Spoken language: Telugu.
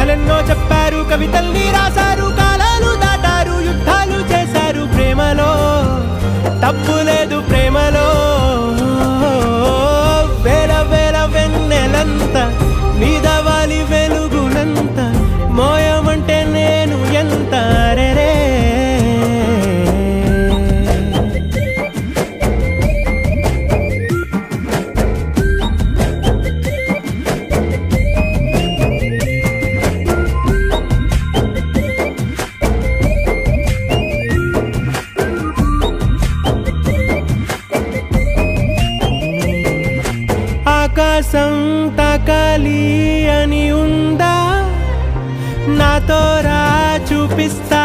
కథలెన్నో చెప్పారు, కవితల్ని రాశారు, కాలాలు దాటారు, యుద్ధాలు చేశారు. ప్రేమలో తప్పు లేదు, ప్రేమలో వేల వేల వెన్నెలంత నీదవాలి వెలుగునంత మోయమంటే నేను ఎంత రే. ఆకాశం తాకాలి అని ఉందా, నాతో రా చూపిస్తా